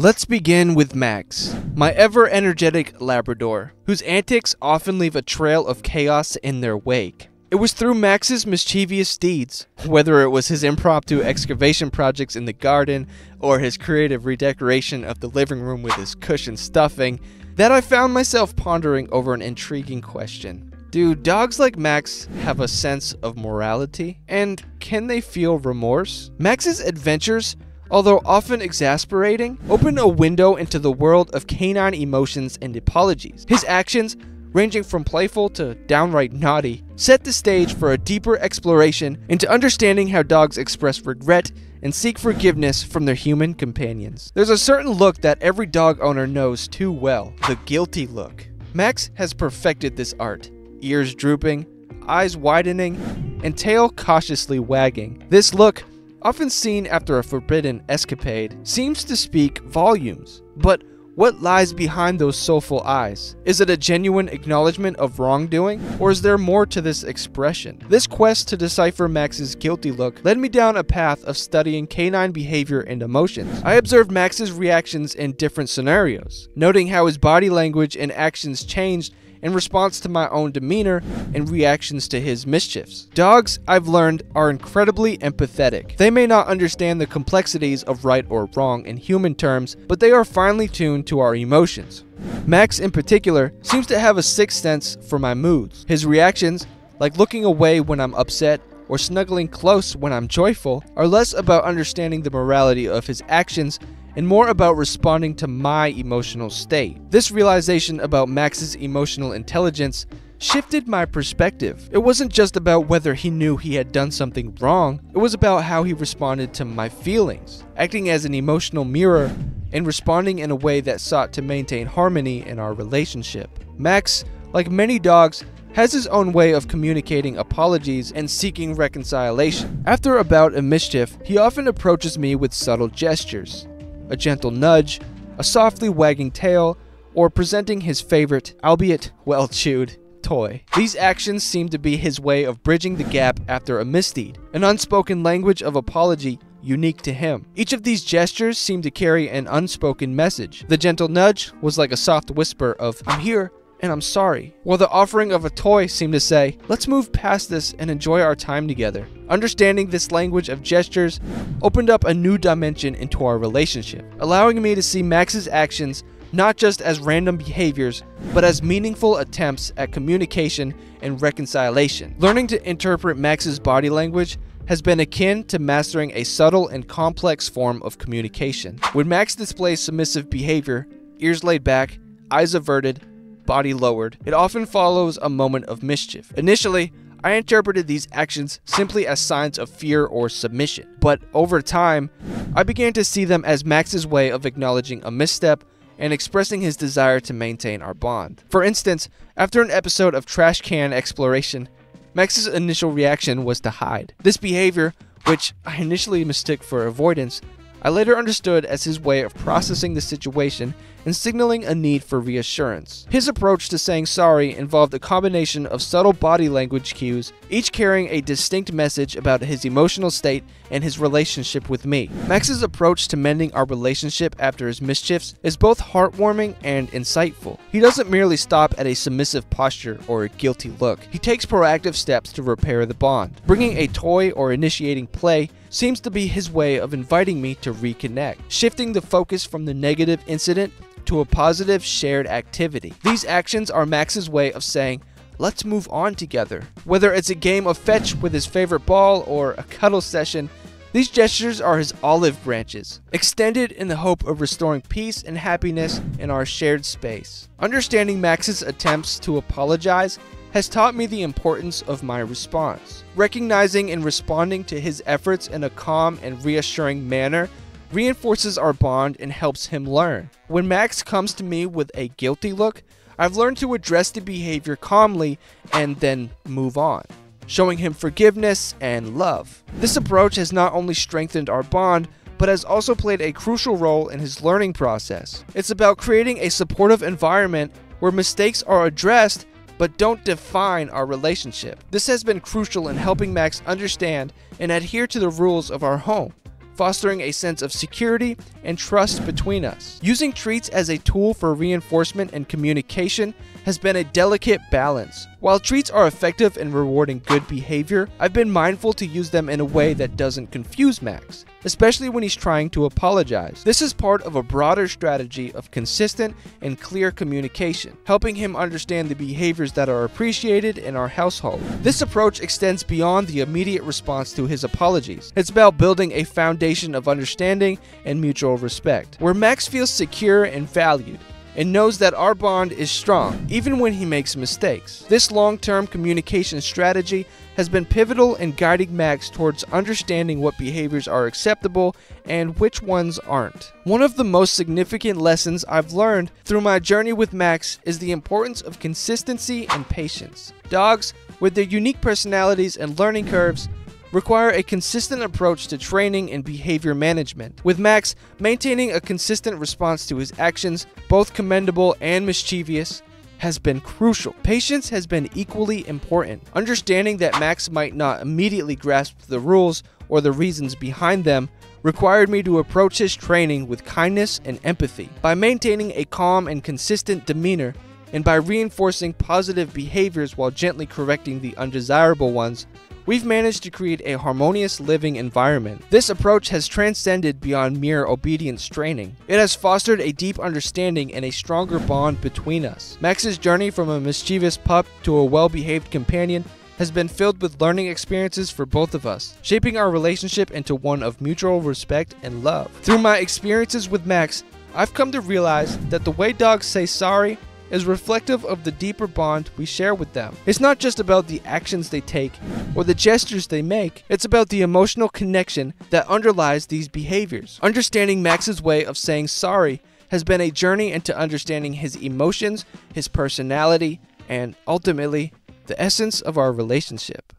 Let's begin with Max, my ever-energetic Labrador, whose antics often leave a trail of chaos in their wake. It was through Max's mischievous deeds, whether it was his impromptu excavation projects in the garden or his creative redecoration of the living room with his cushioned stuffing, that I found myself pondering over an intriguing question. Do dogs like Max have a sense of morality? And can they feel remorse? Max's adventures, although often exasperating, open a window into the world of canine emotions and apologies. His actions, ranging from playful to downright naughty, set the stage for a deeper exploration into understanding how dogs express regret and seek forgiveness from their human companions. There's a certain look that every dog owner knows too well, the guilty look. Max has perfected this art, ears drooping, eyes widening, and tail cautiously wagging. This look, often seen after a forbidden escapade, seems to speak volumes. But what lies behind those soulful eyes? Is it a genuine acknowledgement of wrongdoing, or is there more to this expression? This quest to decipher Max's guilty look led me down a path of studying canine behavior and emotions. I observed Max's reactions in different scenarios, noting how his body language and actions changed in response to my own demeanor and reactions to his mischiefs. Dogs, I've learned, are incredibly empathetic. They may not understand the complexities of right or wrong in human terms, but they are finely tuned to our emotions. Max, in particular, seems to have a sixth sense for my moods. His reactions, like looking away when I'm upset or snuggling close when I'm joyful, are less about understanding the morality of his actions and more about responding to my emotional state. This realization about Max's emotional intelligence shifted my perspective. It wasn't just about whether he knew he had done something wrong, it was about how he responded to my feelings, acting as an emotional mirror and responding in a way that sought to maintain harmony in our relationship. Max, like many dogs, has his own way of communicating apologies and seeking reconciliation. After a bout of mischief, he often approaches me with subtle gestures. A gentle nudge, a softly wagging tail, or presenting his favorite, albeit well-chewed, toy. These actions seem to be his way of bridging the gap after a misdeed, an unspoken language of apology unique to him. Each of these gestures seemed to carry an unspoken message. The gentle nudge was like a soft whisper of, "I'm here and I'm sorry," while the offering of a toy seemed to say, "Let's move past this and enjoy our time together." Understanding this language of gestures opened up a new dimension into our relationship, allowing me to see Max's actions not just as random behaviors, but as meaningful attempts at communication and reconciliation. Learning to interpret Max's body language has been akin to mastering a subtle and complex form of communication. When Max displays submissive behavior, ears laid back, eyes averted, body lowered, it often follows a moment of mischief. Initially, I interpreted these actions simply as signs of fear or submission, but over time, I began to see them as Max's way of acknowledging a misstep and expressing his desire to maintain our bond. For instance, after an episode of trash can exploration, Max's initial reaction was to hide. This behavior, which I initially mistook for avoidance, I later understood as his way of processing the situation and signaling a need for reassurance. His approach to saying sorry involved a combination of subtle body language cues, each carrying a distinct message about his emotional state and his relationship with me. Max's approach to mending our relationship after his mischiefs is both heartwarming and insightful. He doesn't merely stop at a submissive posture or a guilty look. He takes proactive steps to repair the bond. Bringing a toy or initiating play seems to be his way of inviting me to reconnect, shifting the focus from the negative incident to a positive shared activity. These actions are Max's way of saying, "Let's move on together." Whether it's a game of fetch with his favorite ball or a cuddle session, these gestures are his olive branches, extended in the hope of restoring peace and happiness in our shared space. Understanding Max's attempts to apologize has taught me the importance of my response. Recognizing and responding to his efforts in a calm and reassuring manner reinforces our bond and helps him learn. When Max comes to me with a guilty look, I've learned to address the behavior calmly and then move on, showing him forgiveness and love. This approach has not only strengthened our bond, but has also played a crucial role in his learning process. It's about creating a supportive environment where mistakes are addressed but don't define our relationship. This has been crucial in helping Max understand and adhere to the rules of our home. fostering a sense of security and trust between us. Using treats as a tool for reinforcement and communication has been a delicate balance. While treats are effective in rewarding good behavior, I've been mindful to use them in a way that doesn't confuse Max, especially when he's trying to apologize. This is part of a broader strategy of consistent and clear communication, helping him understand the behaviors that are appreciated in our household. This approach extends beyond the immediate response to his apologies. It's about building a foundation of understanding and mutual respect, where Max feels secure and valued, and knows that our bond is strong, even when he makes mistakes. This long-term communication strategy has been pivotal in guiding Max towards understanding what behaviors are acceptable and which ones aren't. One of the most significant lessons I've learned through my journey with Max is the importance of consistency and patience. Dogs, with their unique personalities and learning curves, require a consistent approach to training and behavior management. With Max, maintaining a consistent response to his actions, both commendable and mischievous, has been crucial. Patience has been equally important. Understanding that Max might not immediately grasp the rules or the reasons behind them required me to approach his training with kindness and empathy. By maintaining a calm and consistent demeanor, and by reinforcing positive behaviors while gently correcting the undesirable ones, we've managed to create a harmonious living environment. This approach has transcended beyond mere obedience training. It has fostered a deep understanding and a stronger bond between us. Max's journey from a mischievous pup to a well-behaved companion has been filled with learning experiences for both of us, shaping our relationship into one of mutual respect and love. Through my experiences with Max, I've come to realize that the way dogs say sorry is reflective of the deeper bond we share with them. It's not just about the actions they take or the gestures they make, it's about the emotional connection that underlies these behaviors. Understanding Max's way of saying sorry has been a journey into understanding his emotions, his personality, and ultimately, the essence of our relationship.